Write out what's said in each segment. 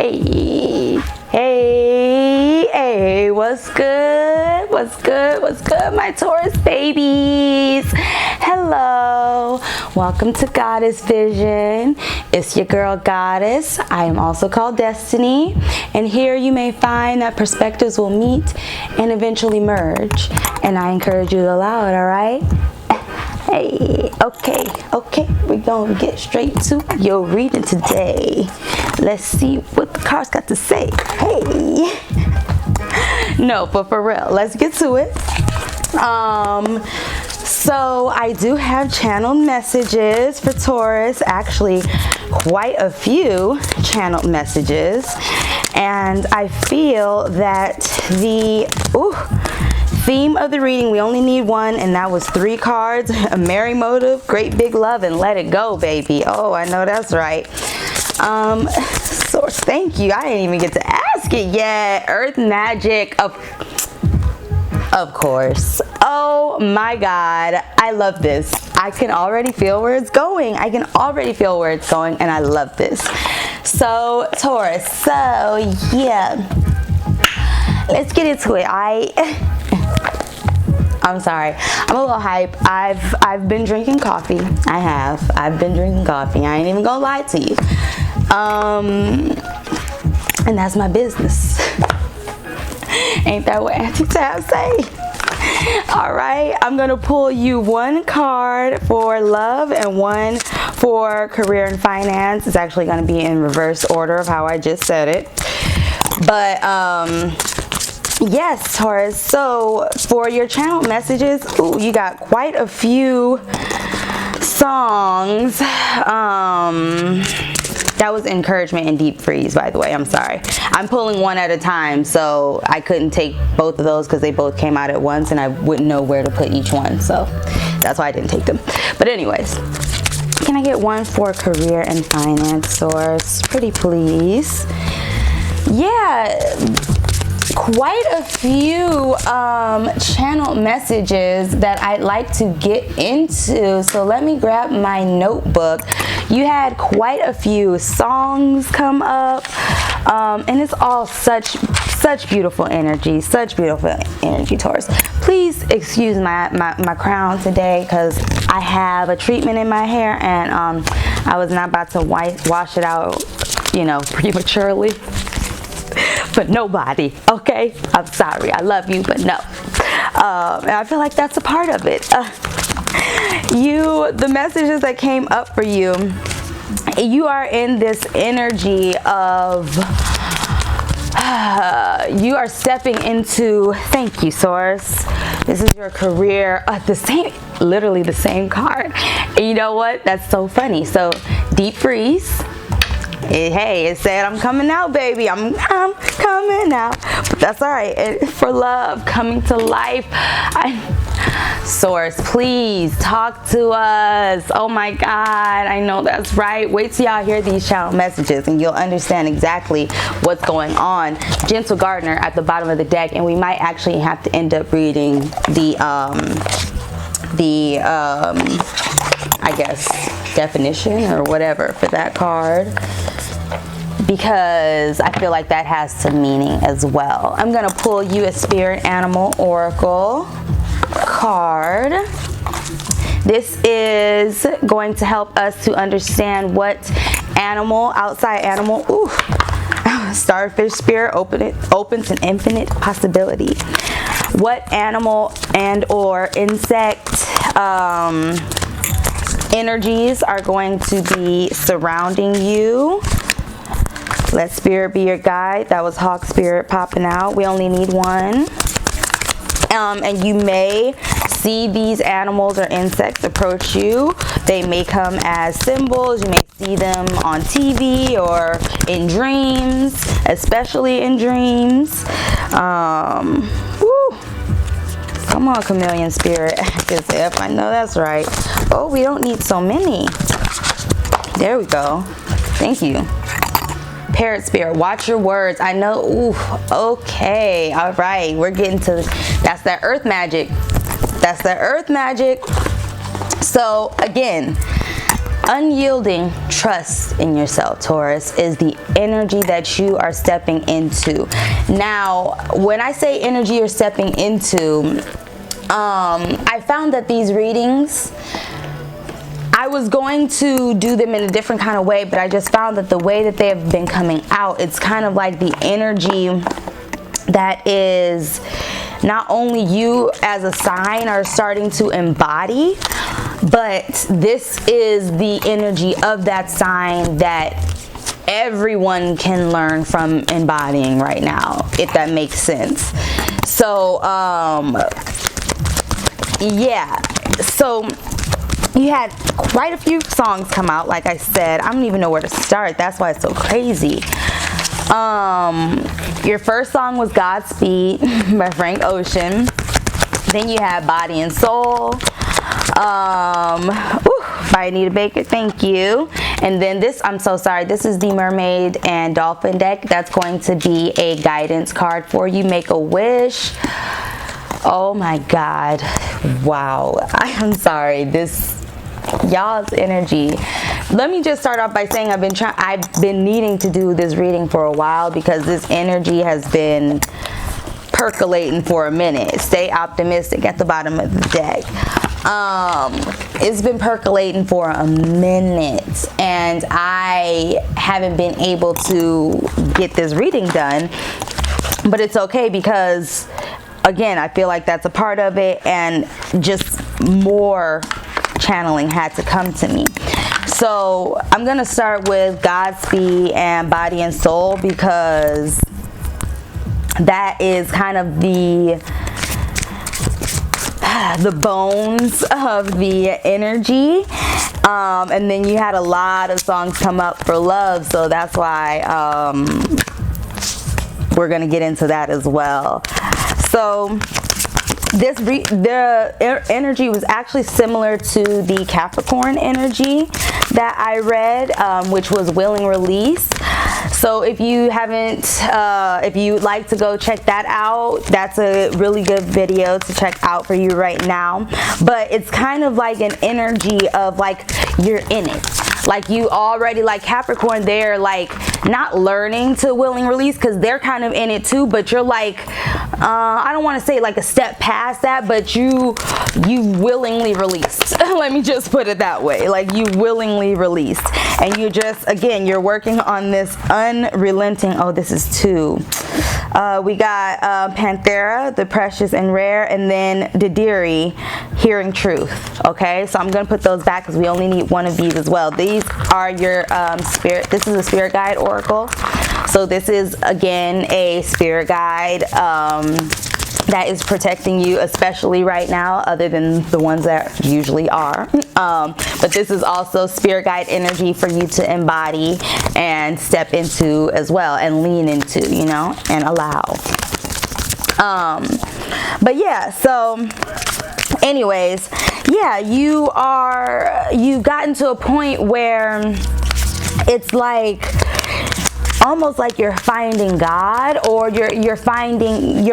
Hey, hey, hey, what's good? What's good? What's good, my Taurus babies? Hello, welcome to GawdesVision. It's your girl Goddess. I am also called Destiny, and here you may find that perspectives will meet and eventually merge, and I encourage you to allow it, all right? Hey, okay, we're gonna get straight to your reading today. Let's see what the cards got to say. Hey, no, but for real, let's get to it. So I do have channeled messages for Taurus, actually quite a few channeled messages, and I feel that the theme of the reading, we only need one, and that was 3 cards. A merry motive, great big love, and let it go, baby. Oh, I know that's right. Source, thank you. I didn't even get to ask it yet. Earth magic, of course. Oh my God, I love this. I can already feel where it's going. And I love this. So Taurus, so yeah, let's get into it. I'm sorry, I'm a little hype. I've been drinking coffee. I've been drinking coffee. I ain't even gonna lie to you. And that's my business. Ain't that what anti-tab say? All right, I'm gonna pull you 1 card for love and 1 for career and finance. It's actually gonna be in reverse order of how I just said it. But yes, Taurus, so for your channel messages, ooh, you got quite a few songs. That was encouragement and deep freeze, by the way. I'm sorry. I'm pulling one at a time, so I couldn't take both of those because they both came out at once and I wouldn't know where to put each one, so that's why I didn't take them. But anyways, can I get 1 for career and finance, Taurus? Pretty please. Yeah, quite a few channel messages that I'd like to get into, so let me grab my notebook. You had quite a few songs come up, and it's all such beautiful energy, Taurus. Please excuse my crown today because I have a treatment in my hair, and I was not about to wash it out, prematurely. But nobody, okay? I'm sorry, I love you, but no. And I feel like that's a part of it. The messages that came up for you, you are in this energy of, you are stepping into, thank you, Source. This is your career, literally the same card. And you know what? That's so funny. So, deep freeze. Hey, it said I'm coming out, baby. I'm coming out, but that's all right. For love, coming to life. Source, please talk to us. Oh my God, I know that's right. Wait till y'all hear these channel messages and you'll understand exactly what's going on. Gentle Gardener at the bottom of the deck, and we might actually have to end up reading the I guess definition or whatever for that card, because I feel like that has some meaning as well. I'm gonna pull you a spirit animal oracle card. This is going to help us to understand what animal, outside animal, starfish spirit opens an infinite possibility. What animal and or insect energies are going to be surrounding you. Let spirit be your guide. That was hawk spirit popping out. We only need 1. And you may see these animals or insects approach you. They may come as symbols. You may see them on TV or in dreams, especially in dreams. Come on, chameleon spirit. If I know that's right. Oh, we don't need so many. There we go. Thank you. Parrot spirit, watch your words. I know. Ooh, okay. All right. We're getting to, that's that earth magic. So again, Unyielding trust in yourself, Taurus, is the energy that you are stepping into. Now, when I say energy you're stepping into, I found that these readings, I was going to do them in a different kind of way, but I just found that the way that they have been coming out, it's kind of like the energy that is not only you as a sign are starting to embody, but this is the energy of that sign that everyone can learn from embodying right now, if that makes sense. So yeah, so you had quite a few songs come out. Like I said, I don't even know where to start. That's why it's so crazy. Your first song was Godspeed by Frank Ocean. Then you had Body and Soul by Anita Baker, thank you. And then this, I'm so sorry, this is the Mermaid and Dolphin deck. That's going to be a guidance card for you. Make a wish. Oh my God, wow. I'm sorry, this, y'all's energy. Let me just start off by saying I've been needing to do this reading for a while because this energy has been percolating for a minute. Stay optimistic at the bottom of the deck. It's been percolating for a minute and I haven't been able to get this reading done, but it's okay because again, I feel like that's a part of it and just more channeling had to come to me. So I'm gonna start with Godspeed and Body and Soul because that is kind of the bones of the energy. And then you had a lot of songs come up for love, so that's why we're gonna get into that as well. So the energy was actually similar to the Capricorn energy that I read, which was willing release. So if you haven't, if you'd like to go check that out, that's a really good video to check out for you right now. But it's kind of like an energy of like you're in it. Like you already, like Capricorn, they're like not learning to willing release because they're kind of in it too, but you're like, I don't want to say like a step past that, but you willingly released. Let me just put it that way. Like you willingly released. And you just, again, you're working on this unrelenting, oh, this is two. We got Panthera, the precious and rare, and then Didiri, hearing truth. Okay, so I'm going to put those back because we only need one of these as well. These are your spirit, this is a spirit guide oracle. So this is, again, a spirit guide that is protecting you, especially right now, other than the ones that usually are. But this is also spirit guide energy for you to embody and step into as well and lean into, you know, and allow. But yeah, so anyways, yeah, you've gotten to a point where it's like almost like you're finding God, or you're finding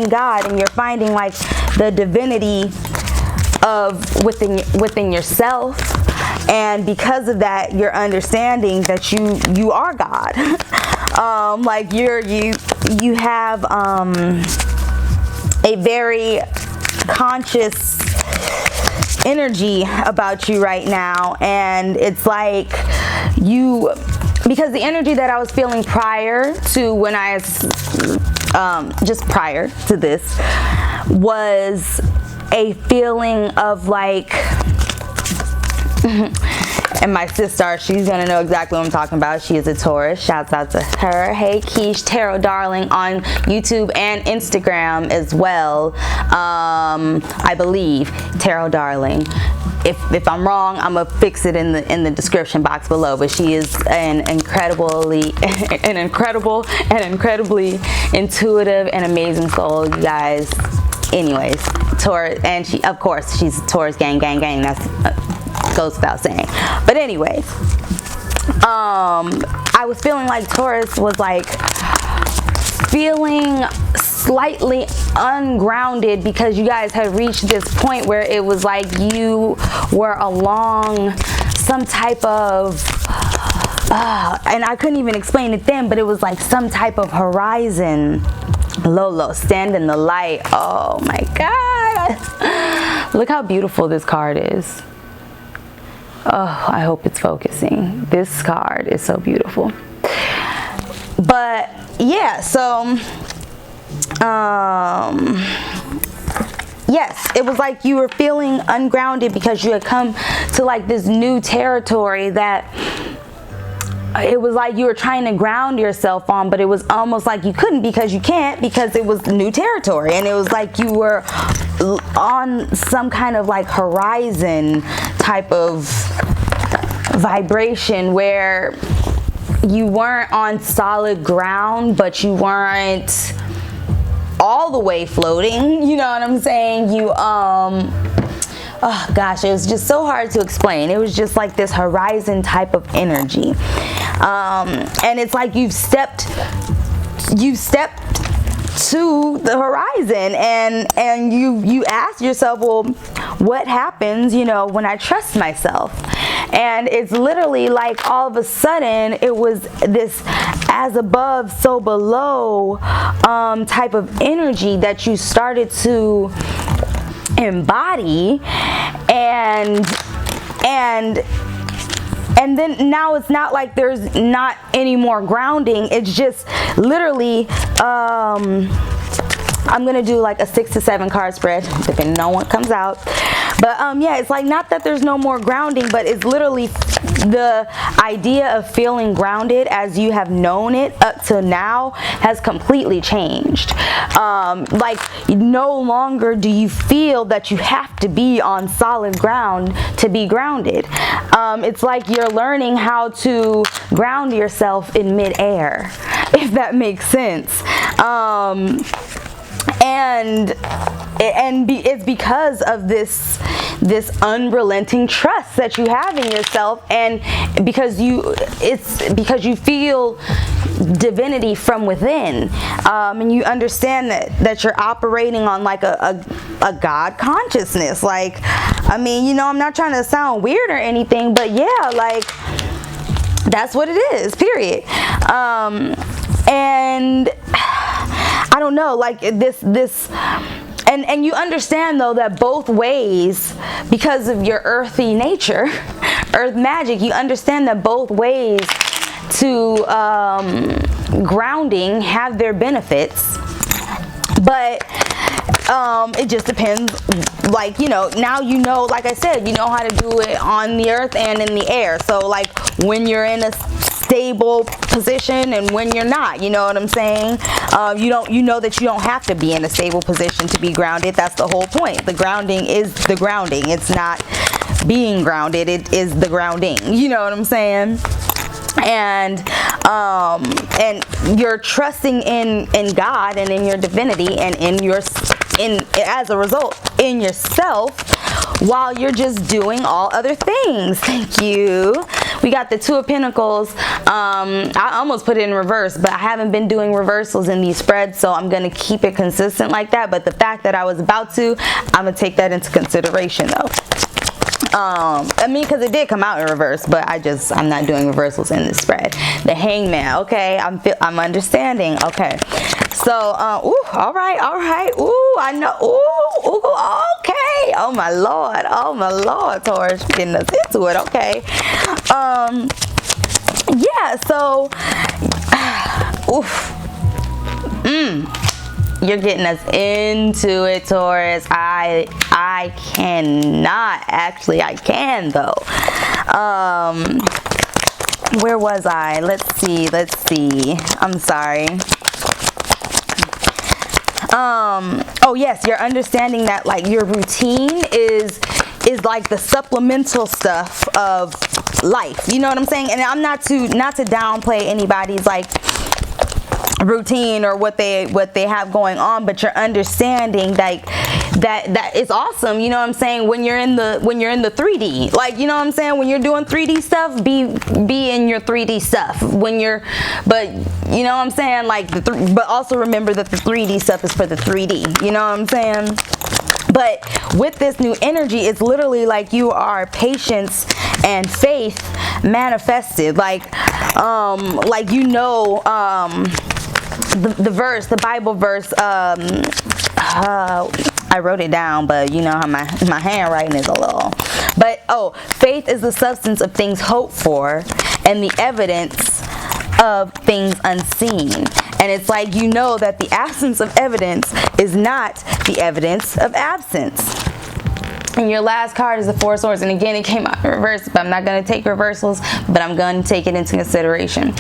God, and you're finding like the divinity of within yourself. And because of that, you're understanding that you are God. Like you have a very conscious energy about you right now, and it's like because the energy that I was feeling prior to when I just prior to this was a feeling of like and my sister, she's gonna know exactly what I'm talking about. She is a Taurus. Shouts out to her. Hey Keish, Tarot Darling on YouTube and Instagram as well. I believe Tarot Darling. If I'm wrong, I'm gonna fix it in the description box below. But she is an incredibly intuitive and amazing soul, you guys. Anyways, Taurus, and she, of course, she's Taurus gang. That's goes without saying. But anyways, I was feeling like Taurus was like feeling slightly ungrounded because you guys had reached this point where it was like you were along some type of and I couldn't even explain it then, but it was like some type of horizon. Lolo, stand in the light. Oh my God. Look how beautiful this card is. Oh, I hope it's focusing. This card is so beautiful. But yeah, so yes, it was like you were feeling ungrounded because you had come to like this new territory that it was like you were trying to ground yourself on, but it was almost like you couldn't because you can't, because it was new territory. And it was like you were on some kind of like horizon type of vibration where you weren't on solid ground, but you weren't all the way floating. You know what I'm saying? You, oh gosh, it was just so hard to explain. It was just like this horizon type of energy. And it's like you've stepped to the horizon, and you ask yourself, well, what happens, you know, when I trust myself? And it's literally like all of a sudden it was this as above so below type of energy that you started to embody, and then now it's not like there's not any more grounding. It's just literally I'm gonna do like a 6 to 7 card spread depending on what comes out, but yeah, it's like not that there's no more grounding, but it's literally the idea of feeling grounded as you have known it up till now has completely changed. Like no longer do you feel that you have to be on solid ground to be grounded. It's like you're learning how to ground yourself in midair, if that makes sense. And it's because of this unrelenting trust that you have in yourself, and because you feel divinity from within, and you understand that you're operating on like a God consciousness. Like, I mean, you know, I'm not trying to sound weird or anything, but yeah, like that's what it is, period. And I don't know, like this and you understand though that both ways, because of your earthy nature, earth magic, you understand that both ways to grounding have their benefits, but it just depends. Like, you know, now you know, like I said, you know how to do it on the earth and in the air. So like when you're in a stable position and when you're not, you know what I'm saying? You know that you don't have to be in a stable position to be grounded. That's the whole point. The grounding is the grounding. It's not being grounded, it is the grounding. You know what I'm saying? And you're trusting in God and in your divinity, and as a result in yourself, while you're just doing all other things. Thank you. We got the 2 of Pentacles. I almost put it in reverse, but I haven't been doing reversals in these spreads, so I'm gonna keep it consistent like that. But the fact that I was about to, I'm gonna take that into consideration though. I mean, because it did come out in reverse, but I'm not doing reversals in this spread. The Hangman. Okay, I'm understanding. Okay, so ooh, all right, ooh, I know, ooh, okay, oh my lord, Taurus, getting us into it. Okay, yeah, so oof, you're getting us into it, Taurus. I cannot, actually I can though. Where was I? Let's see. I'm sorry. Oh yes, you're understanding that like your routine is like the supplemental stuff of life. You know what I'm saying? And I'm not to downplay anybody's like routine or what they have going on, but you're understanding like that is awesome, you know what I'm saying, when you're in the 3D, like, you know what I'm saying, when you're doing 3D stuff, be in your 3D stuff when you're, but you know what I'm saying, like but also remember that the 3D stuff is for the 3D, you know what I'm saying. But with this new energy, it's literally like you are patience and faith manifested, like you know, the verse, the Bible verse, I wrote it down, but you know how my handwriting is a little, but faith is the substance of things hoped for and the evidence of things unseen. And it's like, you know that the absence of evidence is not the evidence of absence. And your last card is the Four of Swords, and again it came out in reverse, but I'm not going to take reversals, but I'm going to take it into consideration.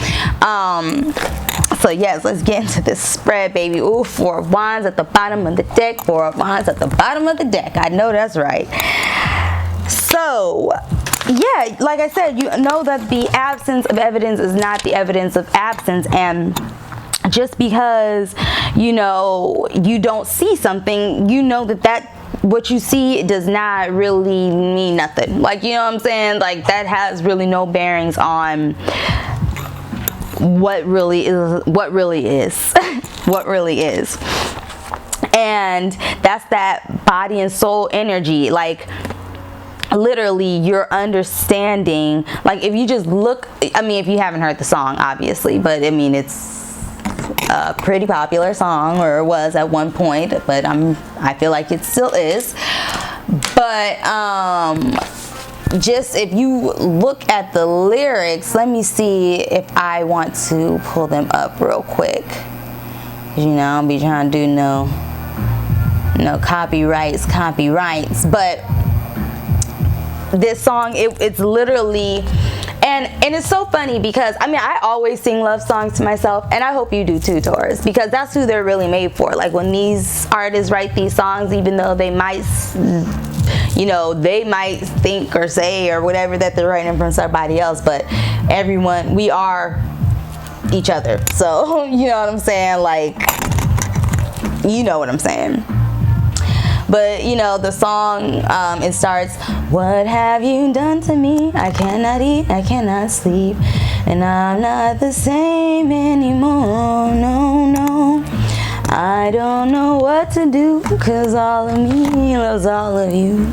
So yes, let's get into this spread, baby. Ooh, Four of Wands at the bottom of the deck. Four of Wands at the bottom of the deck. I know that's right. So yeah, like I said, you know that the absence of evidence is not the evidence of absence. And just because, you know, you don't see something, you know that what you see does not really mean nothing. Like, you know what I'm saying? Like, that has really no bearings on what really is. And that's that body and soul energy. Like, literally your understanding, like, if you just look, I mean, if you haven't heard the song, obviously, but I mean, it's a pretty popular song, or it was at one point, but I feel like it still is. But just if you look at the lyrics, let me see if I want to pull them up real quick. You know, I'll be trying to do no copyrights, but this song, it's literally, and it's so funny because, I mean, I always sing love songs to myself, and I hope you do too, Taurus, because that's who they're really made for. Like, when these artists write these songs, even though they might, you know, they might think or say or whatever that they're writing from somebody else, but everyone, we are each other. So, you know what I'm saying? Like, you know what I'm saying. But, you know, the song, it starts, what have you done to me? I cannot eat, I cannot sleep, and I'm not the same anymore, no. I don't know what to do, 'cause all of me loves all of you.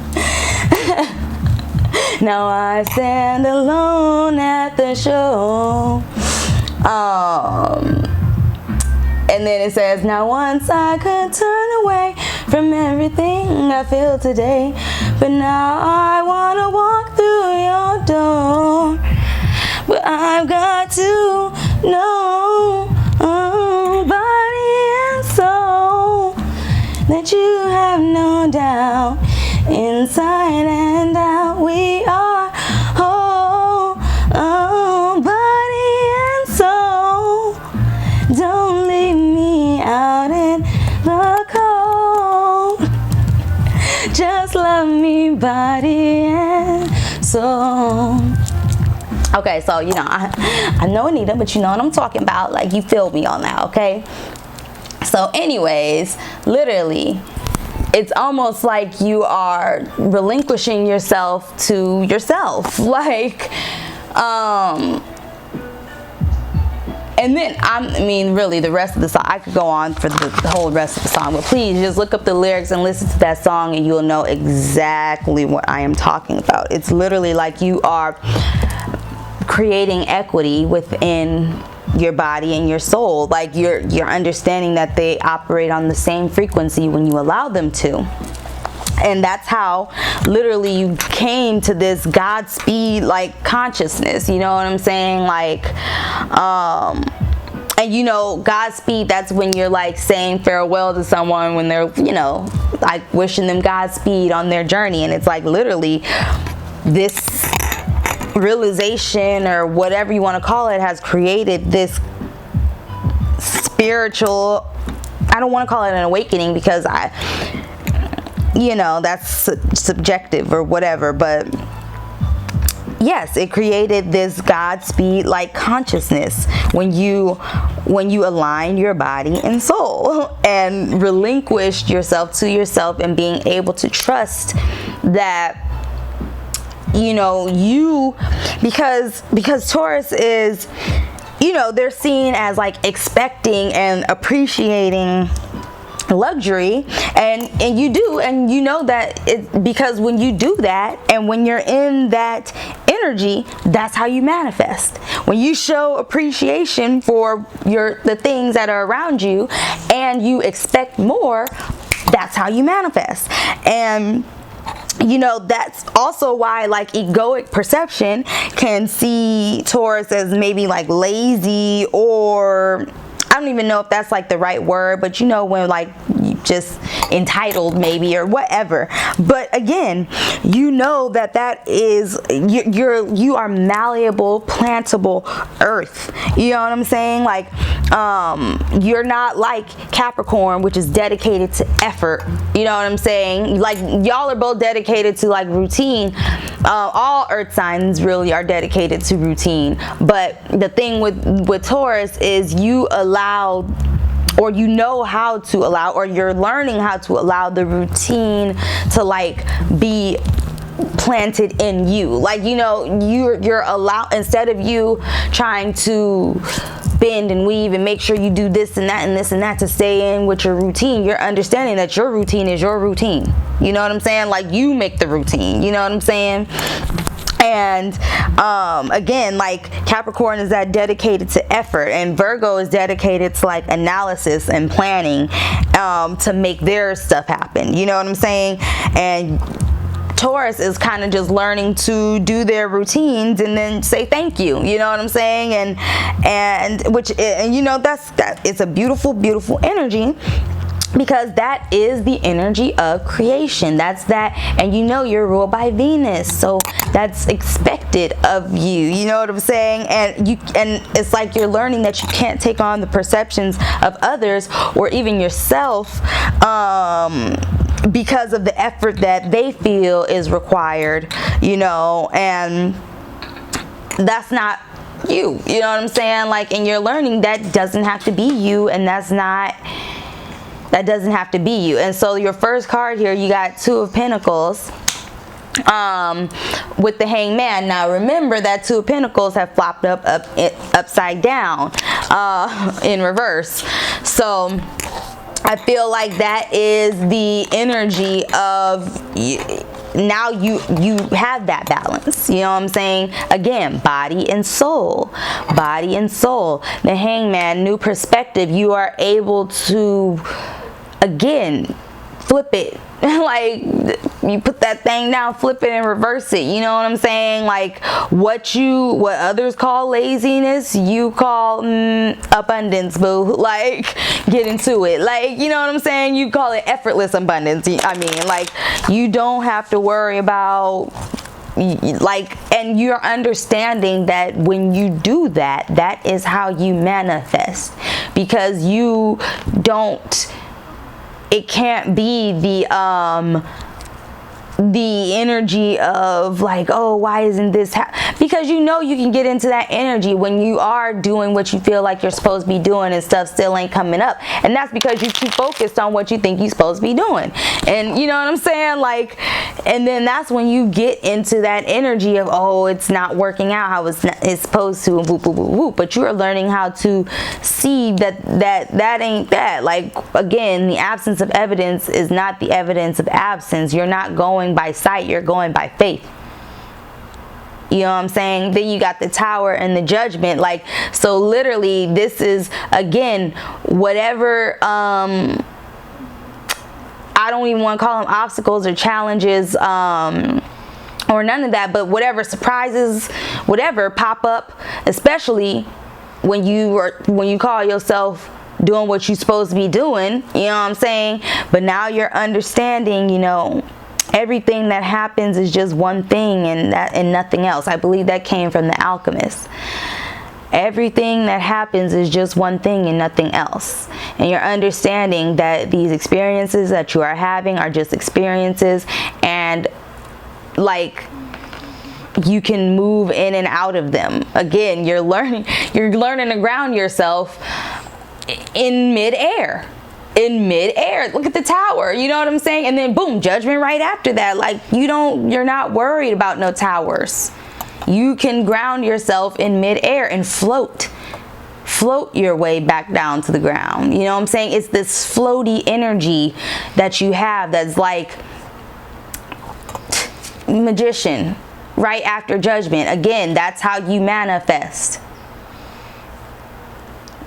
Now I stand alone at the show. And then it says, now once I could turn away from everything I feel today, but now I wanna walk through your door. But I've got to know, body and soul, that you have no doubt, inside and out we are whole. Body and soul, don't leave me out in the cold. Just love me, body and soul. Okay, so, you know, I know Anita, but you know what I'm talking about. Like, you feel me on that, okay? So anyways, literally, it's almost like you are relinquishing yourself to yourself. Like, and then, I mean, really, the rest of the song, I could go on for the whole rest of the song, but please just look up the lyrics and listen to that song, and you'll know exactly what I am talking about. It's literally like you are creating equity within your body and your soul. Like, you're understanding that they operate on the same frequency when you allow them to. And that's how literally you came to this Godspeed, like, consciousness, you know what I'm saying? Like, and you know, Godspeed, that's when you're like saying farewell to someone, when they're, you know, like wishing them Godspeed on their journey. And it's like literally this realization, or whatever you want to call it, has created this spiritual, I don't want to call it an awakening, because you know, that's subjective or whatever, but yes, it created this Godspeed like consciousness when you align your body and soul and relinquished yourself to yourself, and being able to trust that, you know, because Taurus is, you know, they're seen as like expecting and appreciating luxury, and you do, and you know that it, because when you do that and when you're in that energy, that's how you manifest. When you show appreciation for the things that are around you and you expect more, that's how you manifest. And you know, that's also why like egoic perception can see Taurus as maybe like lazy, or I don't even know if that's like the right word, but you know, when like you just entitled maybe, or whatever. But again, you know that is, you are malleable, plantable earth. You know what I'm saying? Like, you're not like Capricorn, which is dedicated to effort. You know what I'm saying? Like, y'all are both dedicated to like routine. All earth signs really are dedicated to routine. But the thing with Taurus is you allow, or you know how to allow, or you're learning how to allow the routine to like be planted in you. Like, you know, you're allowed, instead of you trying to bend and weave and make sure you do this and that and this and that to stay in with your routine, you're understanding that your routine is your routine. You know what I'm saying? Like, you make the routine. You know what I'm saying? And again, like Capricorn is that dedicated to effort, and Virgo is dedicated to like analysis and planning to make their stuff happen. You know what I'm saying? And Taurus is kind of just learning to do their routines and then say thank you. You know what I'm saying? And which, and you know, that it's a beautiful, beautiful energy, because that is the energy of creation. That's that. And you know, you're ruled by Venus, so that's expected of you. You know what I'm saying? And it's like you're learning that you can't take on the perceptions of others or even yourself because of the effort that they feel is required, you know, and that's not you. You know what I'm saying? Like, and you're learning that doesn't have to be you, and that doesn't have to be you. And so your first card here, you got Two of Pentacles with the Hangman. Now remember that Two of Pentacles have flopped upside down in reverse. So I feel like that is the energy of now you have that balance. You know what I'm saying? Again, body and soul. Body and soul. The Hangman, new perspective. You are able to, again, flip it. Like, you put that thing down, flip it and reverse it. You know what I'm saying? Like, what others call laziness, you call abundance, boo. Like, get into it. Like, you know what I'm saying? You call it effortless abundance. I mean, like, you don't have to worry about, like, and you're understanding that when you do that, that is how you manifest, because you don't, it can't be the energy of like, oh, why isn't this because you know you can get into that energy when you are doing what you feel like you're supposed to be doing and stuff still ain't coming up, and that's because you're too focused on what you think you're supposed to be doing. And you know what I'm saying? Like, and then that's when you get into that energy of, oh, it's not working out how it's supposed to, and whoop, whoop, whoop, whoop. But you are learning how to see that ain't that. Like, again, the absence of evidence is not the evidence of absence. You're not going by sight, you're going by faith. You know what I'm saying? Then you got the Tower and the Judgment. Like, so literally this is, again, whatever, I don't even want to call them obstacles or challenges, or none of that, but whatever surprises, whatever pop up, especially when you call yourself doing what you're supposed to be doing, you know what I'm saying? But now you're understanding, you know, everything that happens is just one thing and nothing else. I believe that came from the Alchemist. Everything that happens is just one thing and nothing else. And you're understanding that these experiences that you are having are just experiences, and like, you can move in and out of them. Again, you're learning to ground yourself in midair. In midair. Look at the tower. You know what I'm saying? And then boom, judgment right after that. Like, you're not worried about no towers. You can ground yourself in midair and float your way back down to the ground. You know what I'm saying? It's this floaty energy that you have that's like magician right after judgment. Again, that's how you manifest.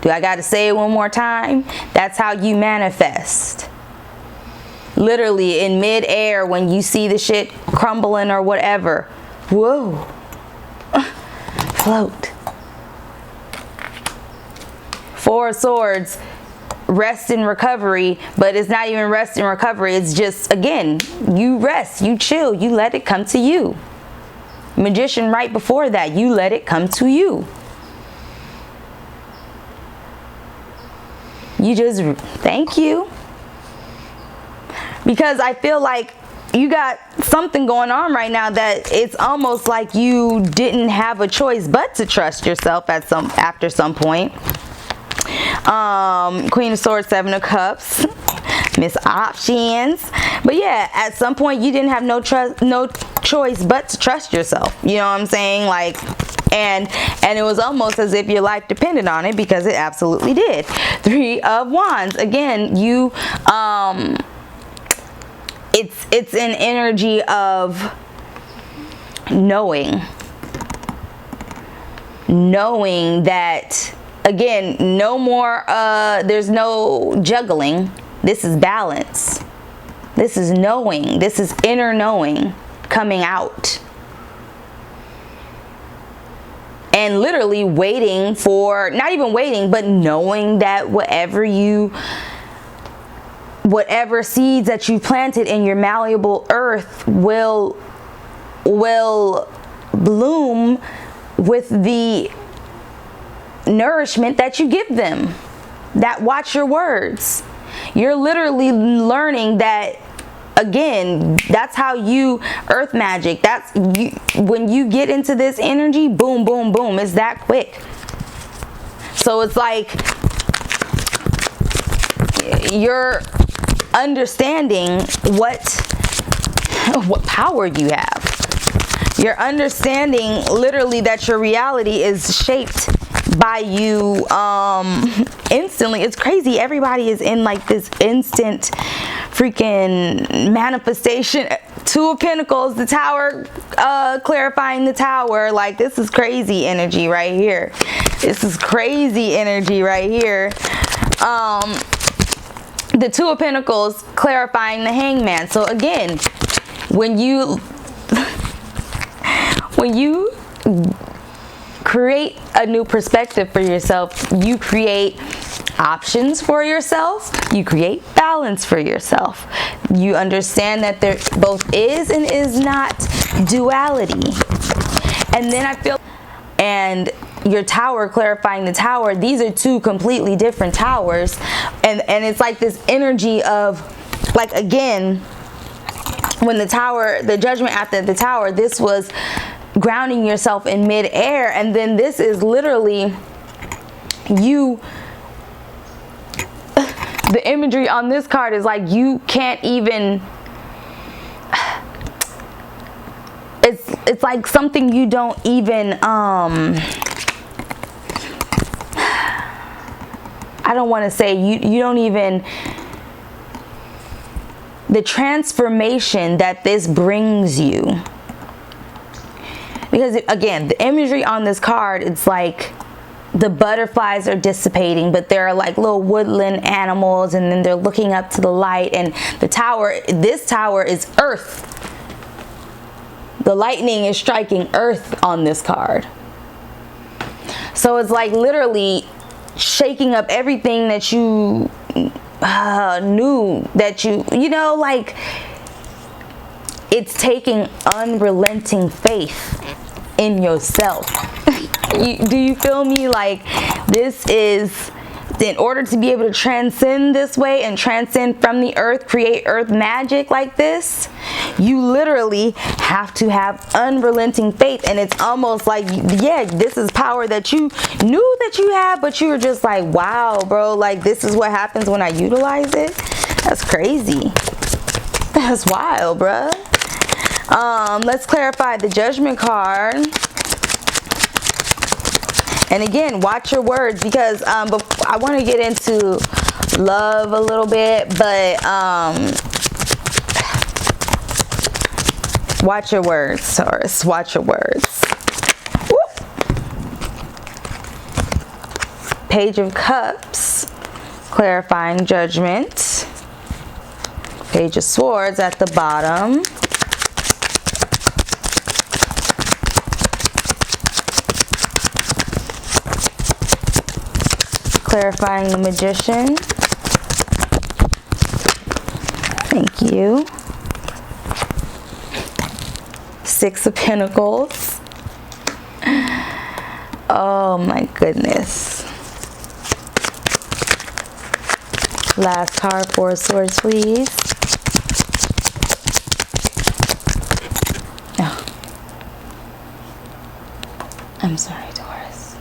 Do I gotta say it one more time? That's how you manifest. Literally in midair, when you see the shit crumbling or whatever, whoa, float. Four of Swords, rest and recovery, but it's not even rest and recovery. It's just, again, you rest, you chill, you let it come to you. Magician right before that, you let it come to you. You just, thank you. Because I feel like you got something going on right now that it's almost like you didn't have a choice but to trust yourself after some point. Queen of Swords, Seven of Cups, Miss Options. But yeah, at some point you didn't have no choice but to trust yourself. You know what I'm saying? Like, and it was almost as if your life depended on it, because it absolutely did. Three of Wands. Again, you it's an energy of knowing that, again, no more there's no juggling. This is balance. This is knowing. This is inner knowing coming out. And literally waiting for, not even waiting, but knowing that whatever seeds that you planted in your malleable earth will bloom with the nourishment that you give them. That watch your words. You're literally learning that, again, that's how you earth magic. That's you, when you get into this energy, boom, boom, boom, it's that quick. So it's like you're understanding what power you have. You're understanding literally that your reality is shaped by you instantly. It's crazy. Everybody is in like this instant freaking manifestation. Two of Pentacles, the Tower, clarifying the Tower. Like, this is crazy energy right here. This is crazy energy right here. The Two of Pentacles clarifying the Hangman. So again, when you create a new perspective for yourself, you create options for yourself, you create balance for yourself. You understand that there both is and is not duality. And then I feel, and your Tower, clarifying the Tower, these are two completely different towers, and it's like this energy of, like, again, when the Tower, the judgment after the Tower, this was grounding yourself in midair, and then this is literally you. The imagery on this card is like you can't even, it's like something you don't even I don't want to say you don't even, the transformation that this brings you. Because again, the imagery on this card, it's like the butterflies are dissipating, but there are like little woodland animals, and then they're looking up to the light, and the Tower, this Tower is earth. The lightning is striking earth on this card. So it's like literally shaking up everything that you knew that you know, like, it's taking unrelenting faith in yourself. Do you feel me? Like, this is, in order to be able to transcend this way and transcend from the earth, create earth magic like this, You literally have to have unrelenting faith. And it's almost like, yeah, this is power that you knew that you had, but you were just like, wow, bro, like this is what happens when I utilize it. That's crazy. That's wild, bruh. Let's clarify the Judgment card. And again, watch your words, because I want to get into love a little bit, but watch your words, Taurus. Watch your words. Woo. Page of Cups, clarifying Judgment. Page of Swords at the bottom. Clarifying the Magician. Thank you. Six of Pentacles. Oh my goodness. Last card, Four of Swords, please. Oh. I'm sorry, Taurus.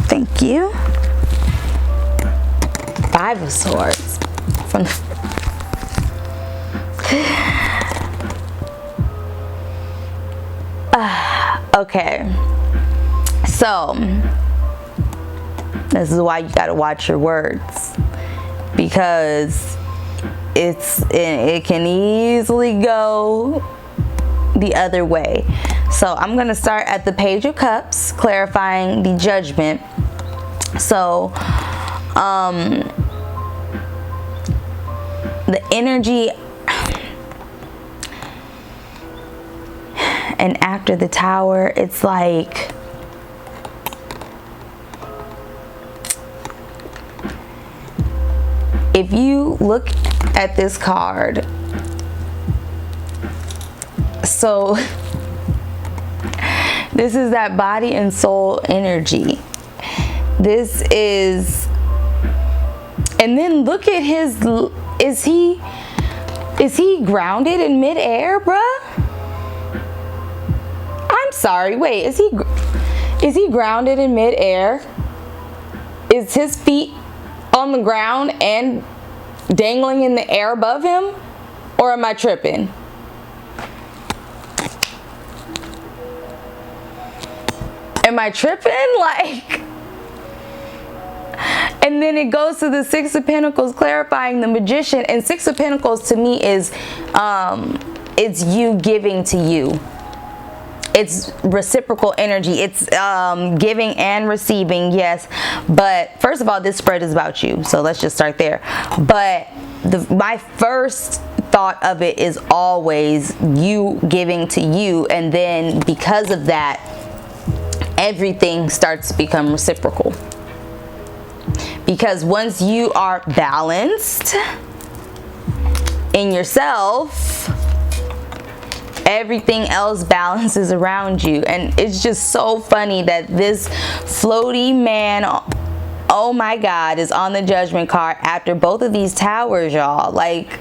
Thank you. Five of Swords. From okay. So this is why you gotta watch your words, because it can easily go the other way. So I'm gonna start at the Page of Cups, clarifying the Judgment. So the energy, and after the Tower, it's like if you look at this card, so this is that body and soul energy. This is, and then look at his, is he grounded in midair, bruh? I'm sorry, wait, is he grounded in midair? Is his feet on the ground and dangling in the air above him? Or am I tripping? Am I tripping? Like, and then it goes to the Six of Pentacles, clarifying the Magician. And Six of Pentacles to me is, it's you giving to you. It's reciprocal energy. It's giving and receiving, yes. But first of all, this spread is about you. So let's just start there. But my first thought of it is always you giving to you. And then because of that, everything starts to become reciprocal. Because once you are balanced in yourself, everything else balances around you. And it's just so funny that this floaty man, oh my God, is on the Judgment card after both of these towers, y'all. Like,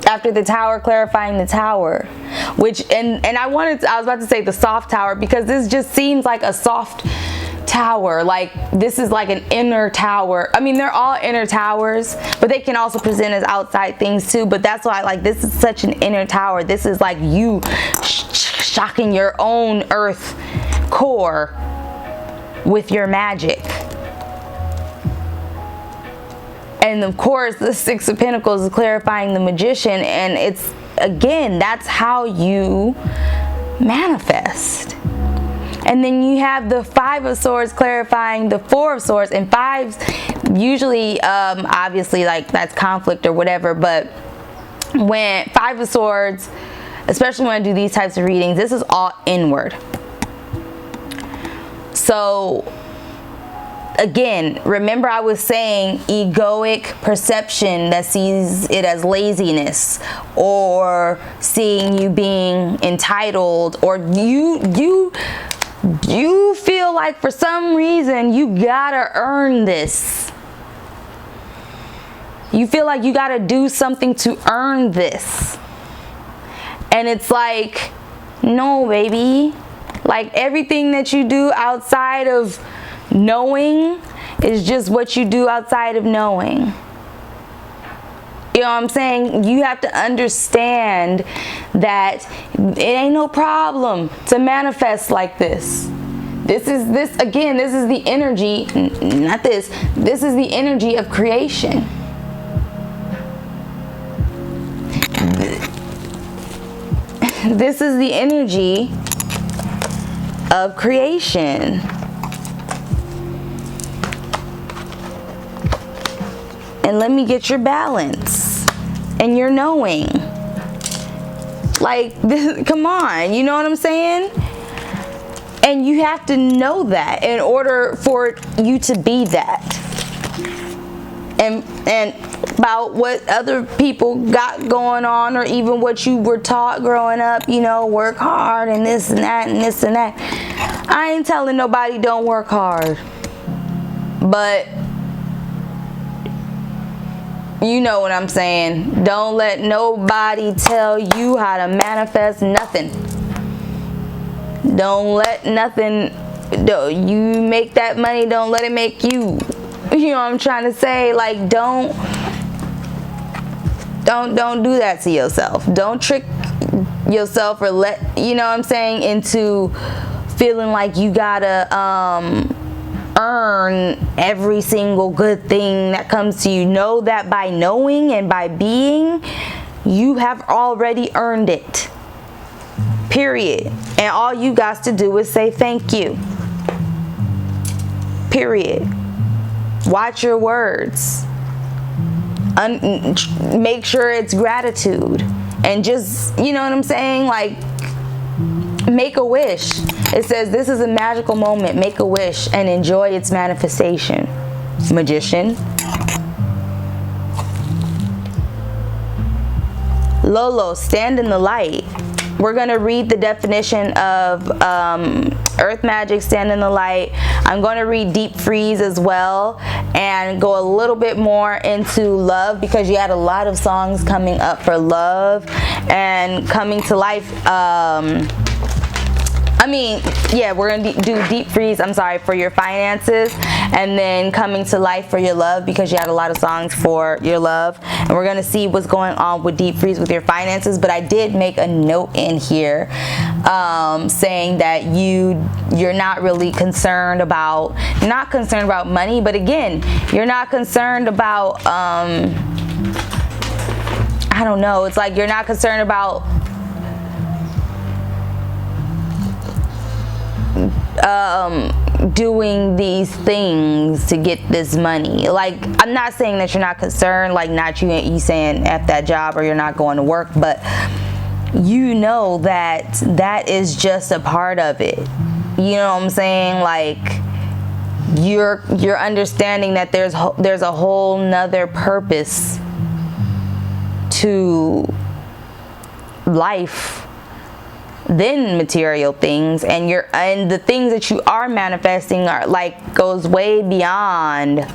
after the Tower, clarifying the Tower, which, and I was about to say the soft Tower, because this just seems like a soft tower. Like, this is like an inner tower. I mean, they're all inner towers, but they can also present as outside things too. But that's why, like, this is such an inner tower. This is like you shocking your own earth core with your magic. And of course, the Six of Pentacles is clarifying the Magician. And it's, again, that's how you manifest. And then you have the Five of Swords clarifying the Four of Swords. And fives usually, obviously, like, that's conflict or whatever. But when Five of Swords, especially when I do these types of readings, this is all inward. So again, remember I was saying egoic perception that sees it as laziness, or seeing you being entitled, or you feel like for some reason you gotta earn this. You feel like you gotta do something to earn this. And it's like, no, baby. Like, everything that you do outside of knowing is just what you do outside of knowing. You know what I'm saying? You have to understand that it ain't no problem to manifest like this. This is the energy, this is the energy of creation. This is the energy of creation. And let me get your balance and your knowing. Like, this, come on, you know what I'm saying? And you have to know that in order for you to be that. And about what other people got going on, or even what you were taught growing up, you know, work hard and this and that and this and that. I ain't telling nobody don't work hard, but you know what I'm saying. Don't let nobody tell you how to manifest nothing. Don't let nothing, you make that money, don't let it make you. You know what I'm trying to say? Like, don't do that to yourself. Don't trick yourself, or let, you know what I'm saying, into feeling like you gotta earn every single good thing that comes to you. Know that by knowing and by being, you have already earned it. Period. And all you got to do is say thank you. Period. Watch your words. Make sure it's gratitude. And just, you know what I'm saying? Like, make a wish. It says this is a magical moment. Make a wish and enjoy its manifestation. Magician. Lolo, stand in the light. We're going to read the definition of earth magic, stand in the light. I'm going to read deep freeze as well, and go a little bit more into love, because you had a lot of songs coming up for love and coming to life. We're going to do deep freeze, for your finances, and then coming to life for your love, because you had a lot of songs for your love. And we're going to see what's going on with deep freeze with your finances. But I did make a note in here saying that you're not really concerned about, money, but again, you're not concerned about, I don't know, it's like you're not concerned about doing these things to get this money. Like, I'm not saying that you're not concerned, like not you saying F that job or you're not going to work, but you know that is just a part of it. You know what I'm saying? Like, you're understanding that there's a whole nother purpose to life than material things, and the things that you are manifesting are like goes way beyond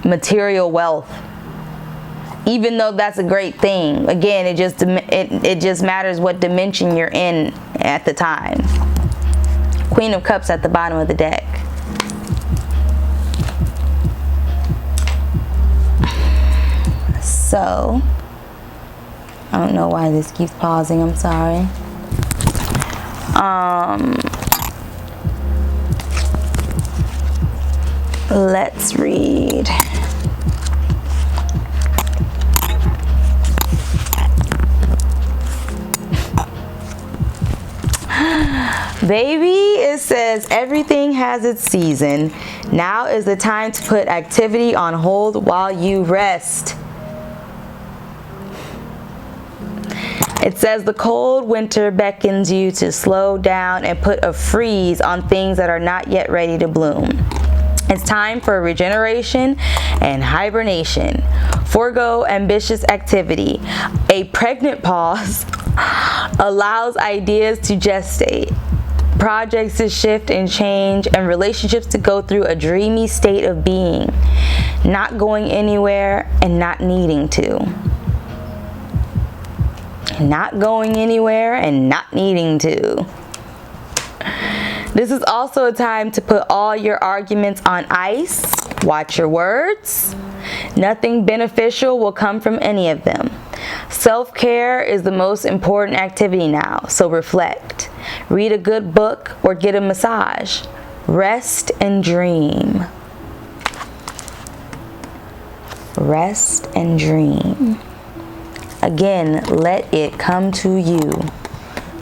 material wealth. Even though that's a great thing, again, it just matters what dimension you're in at the time. Queen of Cups at the bottom of the deck. So I don't know why this keeps pausing, I'm sorry. Let's read. Baby, it says everything has its season. Now is the time to put activity on hold while you rest. It says the cold winter beckons you to slow down and put a freeze on things that are not yet ready to bloom. It's time for regeneration and hibernation. Forgo ambitious activity. A pregnant pause allows ideas to gestate, projects to shift and change, and relationships to go through a dreamy state of being, not going anywhere and not needing to. Not going anywhere and not needing to. This is also a time to put all your arguments on ice. Watch your words. Nothing beneficial will come from any of them. Self-care is the most important activity now, so reflect. Read a good book or get a massage. Rest and dream. Rest and dream. Again, let it come to you.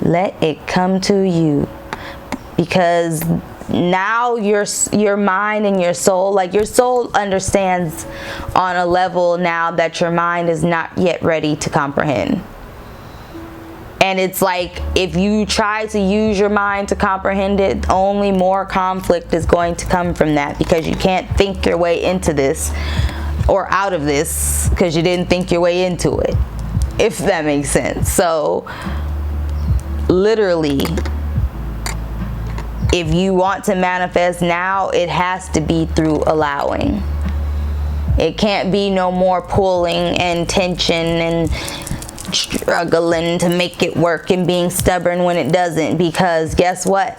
Let it come to you. Because now your mind and your soul, like your soul understands on a level now that your mind is not yet ready to comprehend. And it's like, if you try to use your mind to comprehend it, only more conflict is going to come from that, because you can't think your way into this or out of this because you didn't think your way into it, if that makes sense. So literally, if you want to manifest now, it has to be through allowing. It can't be no more pulling and tension and struggling to make it work and being stubborn when it doesn't, because guess what?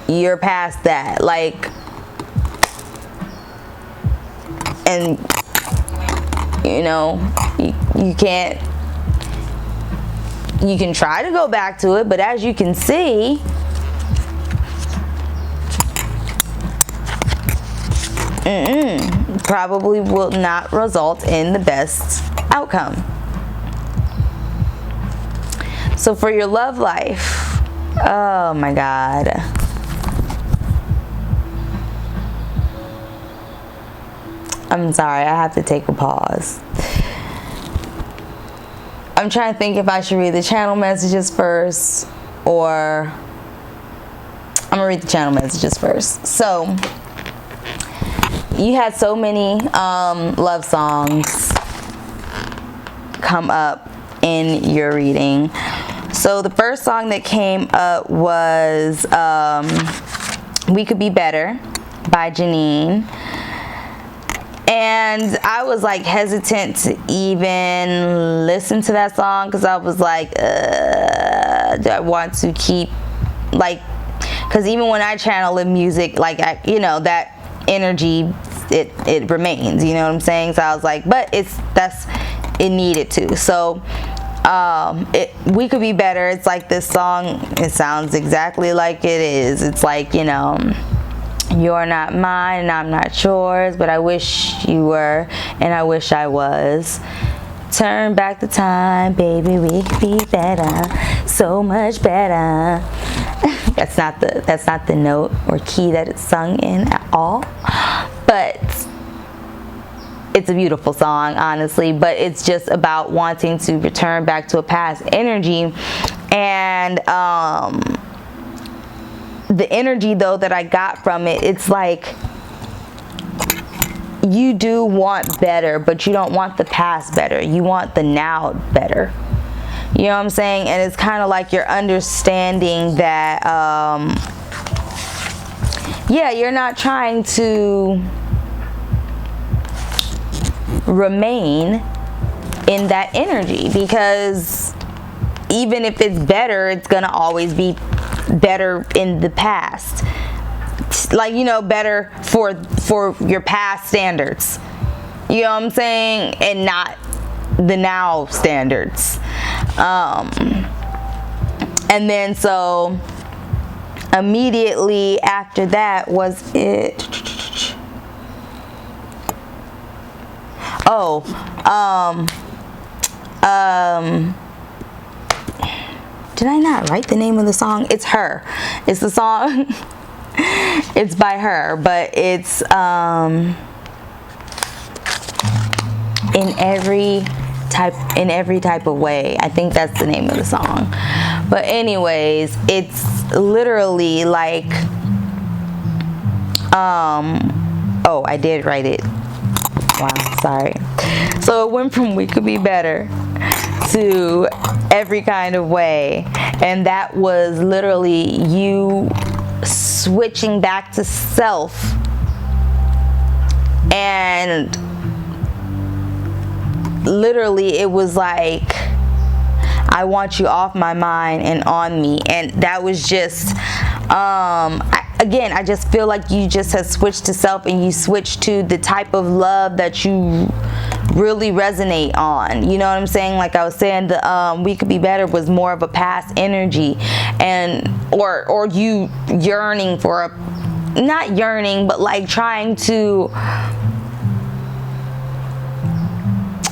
You're past that. Like, and you know, you can't, you can try to go back to it, but as you can see, probably will not result in the best outcome. So for your love life, oh my God. I'm sorry, I have to take a pause. I'm trying to think if I should read the channel messages first, or I'm gonna read the channel messages first. So you had so many love songs come up in your reading. So the first song that came up was We Could Be Better by Janine. And I was like hesitant to even listen to that song, because I was like, do I want to keep, like, because even when I channel in music, like, you know, that energy, it remains, you know what I'm saying? So I was like, but it needed to. So We Could Be Better, it's like this song, it sounds exactly like it is. It's like, you know, you're not mine and I'm not yours, but I wish you were and I wish I was. Turn back the time, baby, we could be better, so much better. That's not the note or key that it's sung in at all, but it's a beautiful song, honestly. But it's just about wanting to return back to a past energy. And the energy though that I got from it, it's like you do want better, but you don't want the past better. You want the now better. You know what I'm saying? And it's kind of like you're understanding that, yeah, you're not trying to remain in that energy, because even if it's better, it's gonna always be better in the past, like, you know, better for your past standards, you know what I'm saying, and not the now standards. And then so immediately after that was it, did I not write the name of the song? It's Her. It's the song. It's by Her, but it's in every in every type of way. I think that's the name of the song. But anyways, it's literally like, oh, I did write it. Wow, sorry. So it went from we could be better to every kind of way. And that was literally you switching back to self. And literally it was like, I want you off my mind and on me. And that was just, again, I just feel like you just have switched to self, and you switched to the type of love that you really resonate on. You know what I'm saying? Like I was saying, the we could be better was more of a past energy, and or you yearning for a, not yearning, but like trying to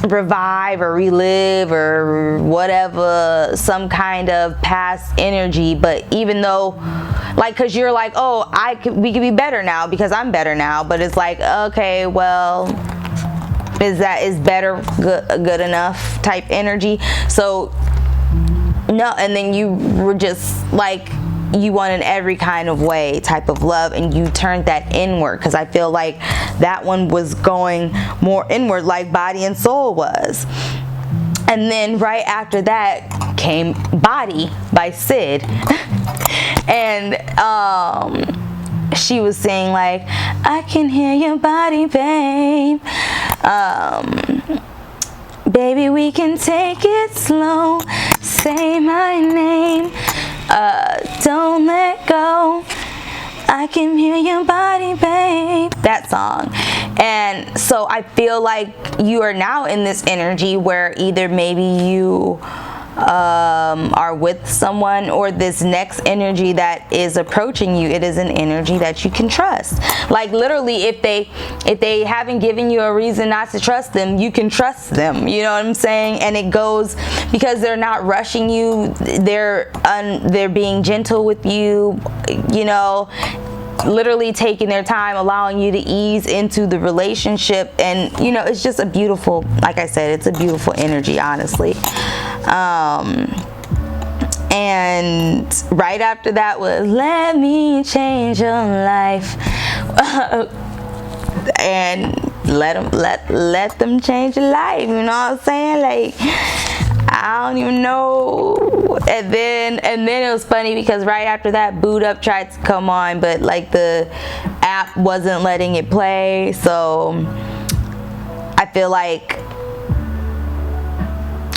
revive or relive or whatever, some kind of past energy. But even though, like, because you're like, oh, we could be better now because I'm better now, but it's like, okay, well, is better good enough type energy? So no. And then you were just like, you want in every kind of way type of love, and you turned that inward, because I feel like that one was going more inward, like Body and Soul was. And then right after that came Body by Sid. And she was saying like, I can hear your body, babe. Baby, we can take it slow. Say my name. Don't let go. I can hear your body, babe. That song. And so I feel like you are now in this energy where either maybe you are with someone, or this next energy that is approaching you, it is an energy that you can trust. Like literally, if they haven't given you a reason not to trust them, you can trust them. You know what I'm saying? And it goes because they're not rushing you. They're being gentle with you. You know, literally taking their time, allowing you to ease into the relationship. And you know, it's just a beautiful, like I said, it's a beautiful energy, honestly. And right after that was Let Me Change Your Life. And let them change your life, you know what I'm saying? Like, I don't even know. And then it was funny because right after that, Boot Up tried to come on, but like the app wasn't letting it play. So I feel like,